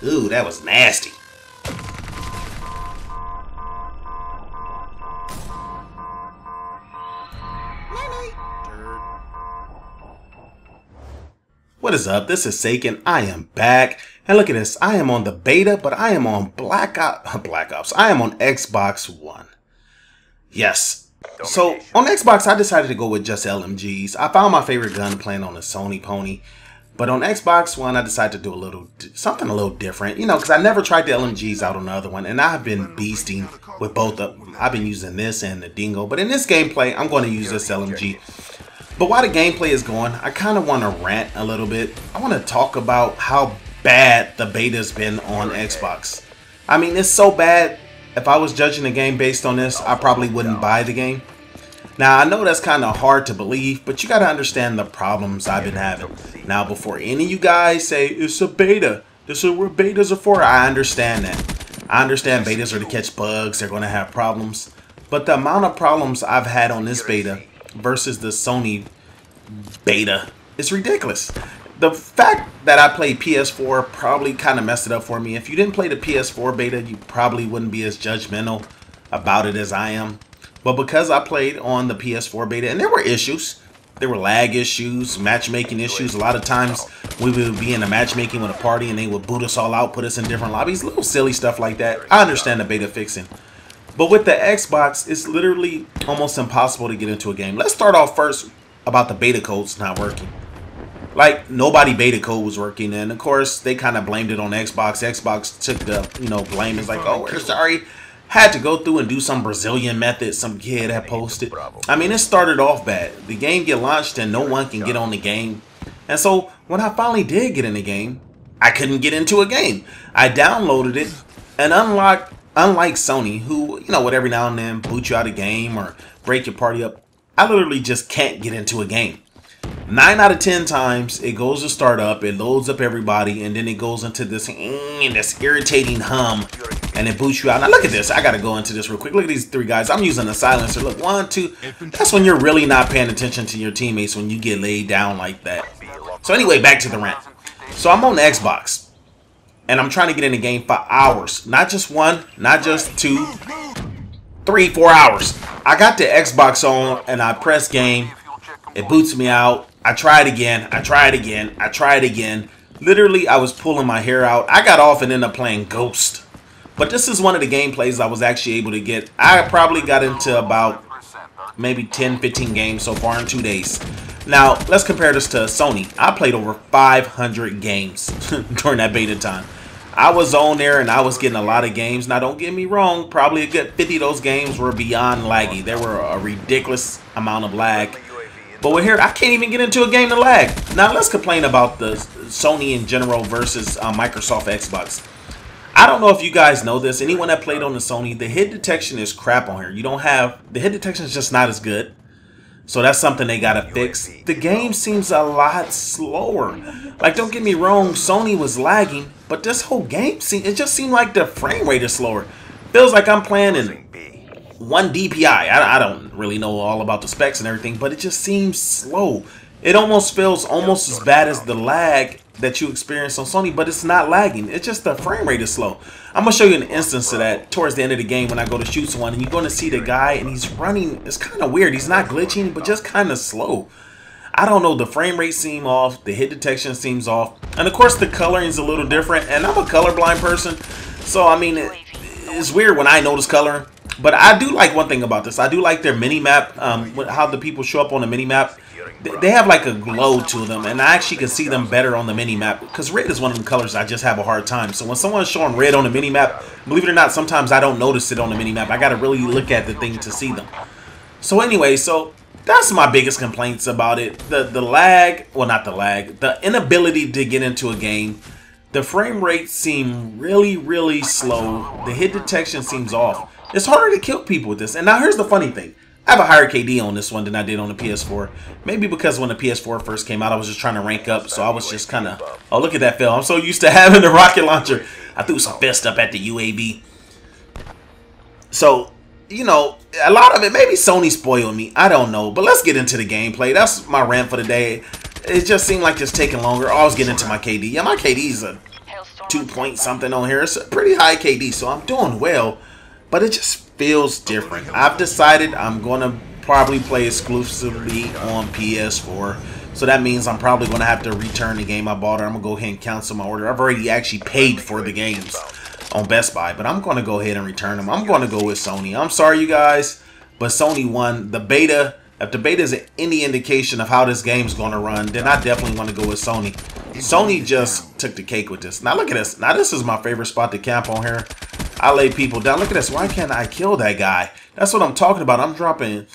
Ooh, that was nasty. What is up? This is Saken. I am back. And look at this. I am on the beta, but I am on Black Ops. I am on Xbox One. Yes. So on Xbox, I decided to go with just LMGs. I found my favorite gun playing on the Sony Pony. But on Xbox One, I decided to do something a little different. You know, because I never tried the LMGs out on the other one. And I've been beasting with both of them. I've been using this and the Dingo. But in this gameplay, I'm going to use this LMG. But while the gameplay is going, I kind of want to rant a little bit. I want to talk about how bad the beta's been on Xbox. I mean, it's so bad. If I was judging the game based on this, I probably wouldn't buy the game. Now, I know that's kind of hard to believe, but you got to understand the problems I've been having. Now, before any of you guys say, it's a beta, this is what betas are for, I understand that. I understand betas are to catch bugs, they're going to have problems. But the amount of problems I've had on this beta versus the Sony beta is ridiculous. The fact that I played PS4 probably kind of messed it up for me. If you didn't play the PS4 beta, you probably wouldn't be as judgmental about it as I am. But because I played on the PS4 beta, and there were issues. There were lag issues, matchmaking issues. A lot of times we would be in a matchmaking with a party and they would boot us all out, put us in different lobbies. Little silly stuff like that. I understand the beta fixing. But with the Xbox, it's literally almost impossible to get into a game. Let's start off first about the beta codes not working. Like, nobody beta code was working, and of course they kind of blamed it on Xbox. Xbox took the blame. It's like, oh, we're sorry. Had to go through and do some Brazilian method some kid had posted. I mean, it started off bad. The game get launched and no one can get on the game. And so when I finally did get in the game, I couldn't get into a game. I downloaded it, and unlike Sony, who, would every now and then boot you out of game or break your party up, I literally just can't get into a game. 9 out of 10 times, it goes to start up, it loads up everybody, and then it goes into this irritating hum, and it boots you out. Now look at this. I got to go into this real quick. Look at these 3 guys. I'm using a silencer. Look, 1, 2. That's when you're really not paying attention to your teammates, when you get laid down like that. So anyway, back to the rant. So I'm on the Xbox, and I'm trying to get in the game for hours. Not just 1, not just 2, 3, 4 hours. I got the Xbox on, and I press game. It boots me out. I try it again. I try it again. I try it again. Literally, I was pulling my hair out. I got off and ended up playing Ghost. But this is one of the gameplays I was actually able to get. I probably got into about maybe 10, 15 games so far in 2 days. Now, let's compare this to Sony. I played over 500 games during that beta time. I was on there and I was getting a lot of games. Now, don't get me wrong. Probably a good 50 of those games were beyond laggy. There were a ridiculous amount of lag. But we're here, I can't even get into a game to lag. Now let's complain about the Sony in general versus Microsoft Xbox. I don't know if you guys know this. Anyone that played on the Sony, the hit detection is crap on here. You don't have, the hit detection is just not as good. So that's something they gotta fix. The game seems a lot slower. Like, don't get me wrong, Sony was lagging, but this whole game, it just seemed like the frame rate is slower. Feels like I'm playing in 1 DPI. I don't really know all about the specs and everything, but it just seems slow. It almost feels almost as bad as the lag that you experience on Sony, but it's not lagging. It's just the frame rate is slow. I'm going to show you an instance of that towards the end of the game when I go to shoot someone, and you're going to see the guy, and he's running. It's kind of weird. He's not glitching, but just kind of slow. I don't know. The frame rate seems off. The hit detection seems off. And, of course, the coloring is a little different, and I'm a colorblind person, so, I mean, it's weird when I notice coloring. But I do like one thing about this. I do like their mini-map, how the people show up on the mini-map. They have like a glow to them, and I actually can see them better on the mini-map. Because red is one of the colors I just have a hard time. So when someone's showing red on the mini-map, believe it or not, sometimes I don't notice it on the mini-map. I got to really look at the thing to see them. So anyway, so that's my biggest complaints about it. The lag, well, not the lag, the inability to get into a game. The frame rates seem really, really slow. The hit detection seems off. It's harder to kill people with this. And now here's the funny thing. I have a higher KD on this one than I did on the PS4. Maybe because when the PS4 first came out, I was just trying to rank up. So I was just kind of, oh, look at that fail. I'm so used to having the rocket launcher. I threw some fist up at the UAV. So, you know, a lot of it, maybe Sony spoiled me. I don't know. But let's get into the gameplay. That's my rant for the day. it just seemed like it's taking longer. Oh, I was getting into my KD. Yeah, my KD is a 2 point something on here. It's a pretty high KD, so I'm doing well. But it just feels different. I've decided I'm going to probably play exclusively on PS4. So that means I'm probably going to have to return the game I bought, or I'm going to go ahead and cancel my order. I've already actually paid for the games on Best Buy, but I'm going to go ahead and return them. I'm going to go with Sony. I'm sorry, you guys, but Sony won the beta. If the beta is any indication of how this game's going to run, then I definitely want to go with Sony. Sony just took the cake with this. Now look at this. Now this is my favorite spot to camp on here. I lay people down. Look at this. Why can't I kill that guy? That's what I'm talking about. I'm dropping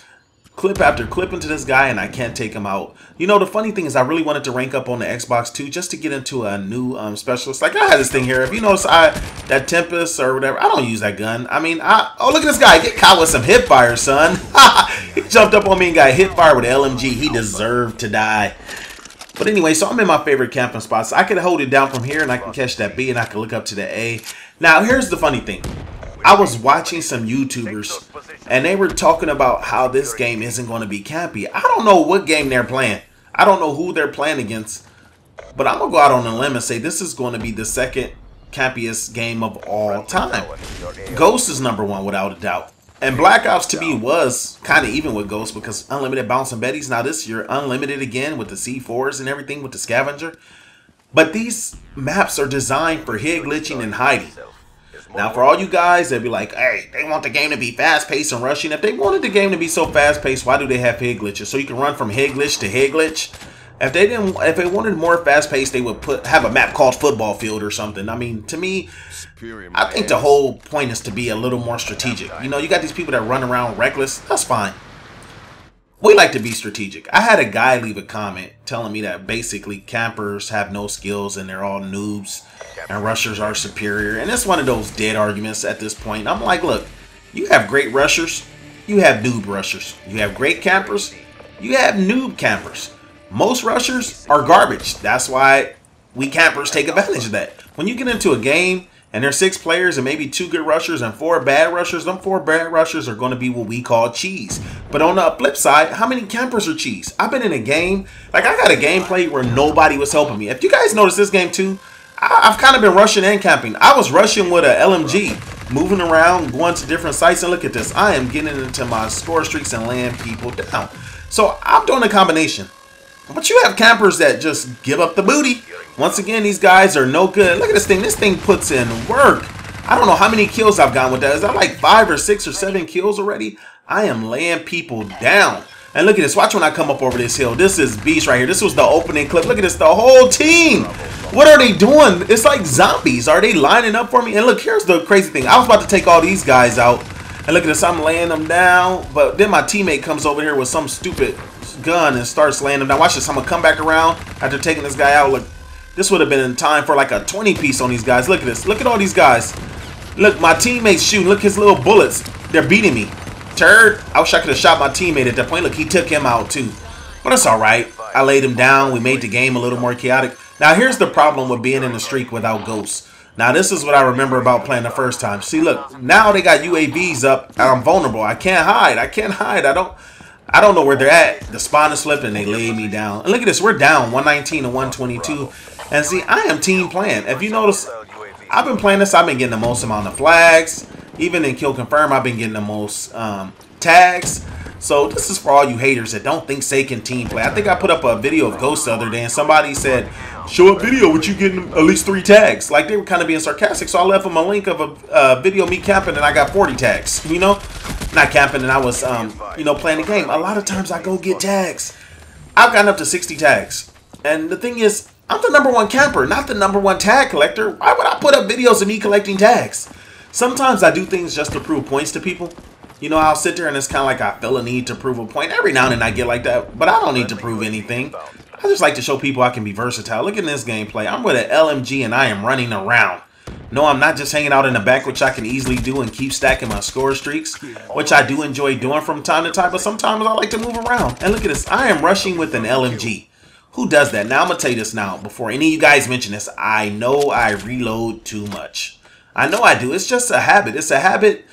clip after clip into this guy and I can't take him out. You know, the funny thing is I really wanted to rank up on the Xbox too, just to get into a new specialist. Like I had this thing here. If you notice, that Tempest or whatever, I don't use that gun. I mean, oh, look at this guy. Get caught with some hip fire, son. He jumped up on me and got hit fire with an LMG. He deserved to die. But anyway, so I'm in my favorite camping spots. I can hold it down from here and I can catch that B and I can look up to the A. Now, here's the funny thing. I was watching some YouTubers and they were talking about how this game isn't going to be campy. I don't know what game they're playing. I don't know who they're playing against. But I'm going to go out on a limb and say this is going to be the second campiest game of all time. Ghost is #1 without a doubt. And Black Ops to me was kind of even with Ghost because unlimited bouncing Bettys. Now this year, unlimited again with the C4s and everything with the scavenger. But these maps are designed for head glitching and hiding. Now, for all you guys that be like, hey, they want the game to be fast-paced and rushing. If they wanted the game to be so fast-paced, why do they have head glitches? So you can run from head glitch to head glitch. If they wanted more fast-paced, they would have a map called Football Field or something. I mean, to me, I think the whole point is to be a little more strategic. You know, you got these people that run around reckless. That's fine. We like to be strategic. I had a guy leave a comment telling me that basically campers have no skills and they're all noobs and rushers are superior. And it's one of those dead arguments at this point. I'm like, look, you have great rushers, you have noob rushers. You have great campers, you have noob campers. Most rushers are garbage. That's why we campers take advantage of that. When you get into a game and there's 6 players and maybe 2 good rushers and 4 bad rushers, them 4 bad rushers are going to be what we call cheese. But on the flip side, how many campers are cheese? I've been in a game, like I got a gameplay where nobody was helping me. If you guys notice this game too, I've kind of been rushing and camping. I was rushing with a LMG, moving around, going to different sites, and look at this. I am getting into my score streaks and laying people down. So I'm doing a combination. But you have campers that just give up the booty. Once again, these guys are no good. Look at this thing. This thing puts in work. I don't know how many kills I've gotten with that. Is that like 5 or 6 or 7 kills already? I am laying people down. And look at this. Watch when I come up over this hill. This is beast right here. This was the opening clip. Look at this. The whole team. What are they doing? It's like zombies. Are they lining up for me? And look, here's the crazy thing. I was about to take all these guys out. And look at this. I'm laying them down. But then my teammate comes over here with some stupid gun and starts laying them down. Watch this. I'm going to come back around after taking this guy out. Look, this would have been in time for like a 20 piece on these guys. Look at this. Look at all these guys. Look, my teammate's shooting. Look, his little bullets. They're beating me. Turd. I wish I could have shot my teammate at that point. Look, he took him out too. But it's all right. I laid him down. We made the game a little more chaotic. Now, here's the problem with being in the streak without ghosts. Now, this is what I remember about playing the first time. See, look, now they got UAVs up and I'm vulnerable. I can't hide. I can't hide. I don't know where they're at. The spawn is flipped and they laid me down. And look at this. We're down 119 to 122. And see, I am team playing. If you notice, I've been playing this. I've been getting the most amount of flags. Even in Kill Confirm, I've been getting the most tags. So this is for all you haters that don't think Say can team play. I think I put up a video of Ghost the other day and somebody said, show a video with you getting at least 3 tags. Like they were kind of being sarcastic. So I left them a link of a video of me camping and I got 40 tags. You know, not camping and I was, you know, playing the game. A lot of times I go get tags. I've gotten up to 60 tags. And the thing is, I'm the #1 camper, not the #1 tag collector. Why would I put up videos of me collecting tags? Sometimes I do things just to prove points to people. You know, I'll sit there and it's kind of like I feel a need to prove a point. Every now and then I get like that, but I don't need to prove anything. I just like to show people I can be versatile. Look at this gameplay. I'm with an LMG and I am running around. No, I'm not just hanging out in the back, which I can easily do and keep stacking my score streaks, which I do enjoy doing from time to time, but sometimes I like to move around. And look at this. I am rushing with an LMG. Who does that? Now, I'm going to tell you this now. Before any of you guys mention this, I know I reload too much. I know I do. It's just a habit. It's a habit.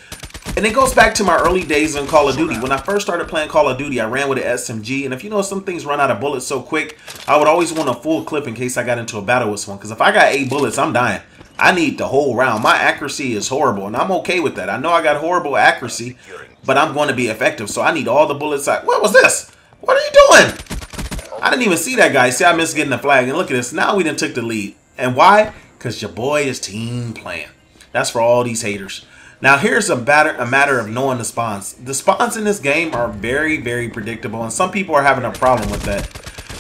And it goes back to my early days in Call of Duty. When I first started playing Call of Duty, I ran with an SMG. And if you know, some things run out of bullets so quick, I would always want a full clip in case I got into a battle with someone. Because if I got 8 bullets, I'm dying. I need the whole round. My accuracy is horrible, and I'm okay with that. I know I got horrible accuracy, but I'm going to be effective. So I need all the bullets. What was this? What are you doing? I didn't even see that guy. See, I missed getting the flag. And look at this. Now we done took the lead. And why? Because your boy is team playing. That's for all these haters. Now, here's a matter of knowing the spawns. The spawns in this game are very, very predictable, and some people are having a problem with that.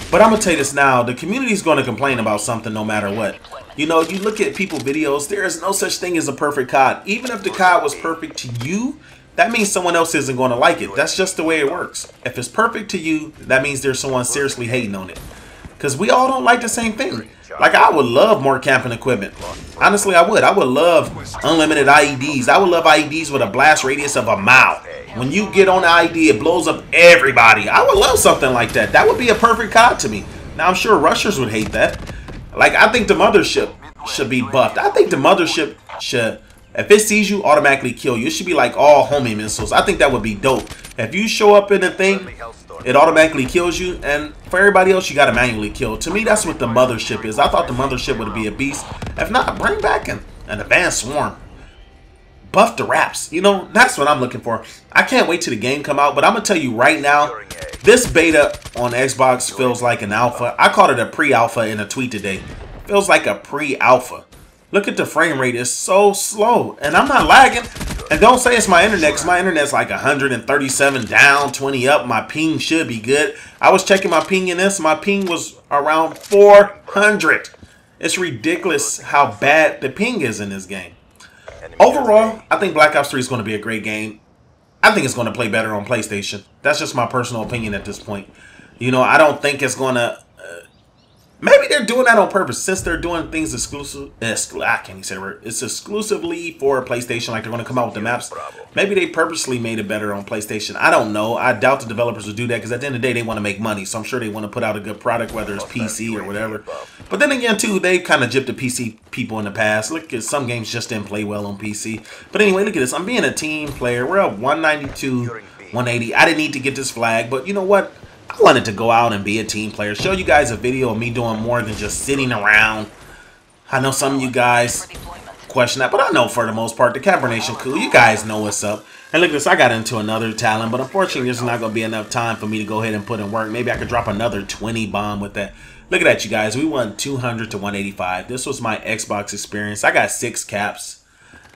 But I'm going to tell you this now. The community is going to complain about something no matter what. You know, you look at people videos, there is no such thing as a perfect COD. Even if the COD was perfect to you, that means someone else isn't going to like it. That's just the way it works. If it's perfect to you, that means there's someone seriously hating on it. Because we all don't like the same thing. Like, I would love more camping equipment. Honestly, I would. I would love unlimited IEDs. I would love IEDs with a blast radius of a mile. When you get on the IED, it blows up everybody. I would love something like that. That would be a perfect COD to me. Now, I'm sure rushers would hate that. Like, I think the mothership should be buffed. I think the mothership should, if it sees you, automatically kill you. It should be like all homing missiles. I think that would be dope. If you show up in a thing, it automatically kills you, and for everybody else, you got to manually kill. To me, that's what the mothership is. I thought the mothership would be a beast. If not, bring back an advanced swarm. Buff the wraps. You know, that's what I'm looking for. I can't wait till the game come out, but I'm going to tell you right now, this beta on Xbox feels like an alpha. I called it a pre-alpha in a tweet today. Feels like a pre-alpha. Look at the frame rate. It's so slow, and I'm not lagging. And don't say it's my internet, because my internet's like 137 down, 20 up. My ping should be good. I was checking my ping in this. My ping was around 400. It's ridiculous how bad the ping is in this game. Overall, I think Black Ops 3 is going to be a great game. I think it's going to play better on PlayStation. That's just my personal opinion at this point. You know, I don't think it's going to... maybe they're doing that on purpose, since they're doing things exclusive. I can't even say the word. It's exclusively for PlayStation, like they're going to come out with the maps. Maybe they purposely made it better on PlayStation. I don't know. I doubt the developers will do that, because at the end of the day, they want to make money. So I'm sure they want to put out a good product, whether it's PC or whatever. But then again, too, they kind of gypped the PC people in the past. Look at some games just didn't play well on PC. But anyway, look at this. I'm being a team player. We're up 192, 180. I didn't need to get this flag, but you know what? I wanted to go out and be a team player. Show you guys a video of me doing more than just sitting around. I know some of you guys question that, but I know for the most part, the Caber Nation cool. You guys know what's up. And look at this, I got into another talent, but unfortunately, there's not going to be enough time for me to go ahead and put in work. Maybe I could drop another 20 bomb with that. Look at that, you guys. We won 200 to 185. This was my Xbox experience. I got 6 caps.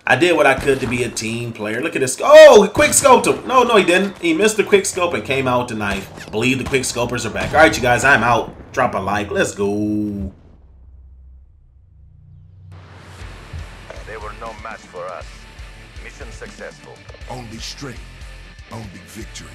I did what I could to be a team player. Look at this. Oh, he quick scoped him. No, he didn't. He missed the quick scope and came out with the knife. Believe the quick scopers are back. All right, you guys, I'm out. Drop a like. Let's go. They were no match for us. Mission successful. Only strength, only victory.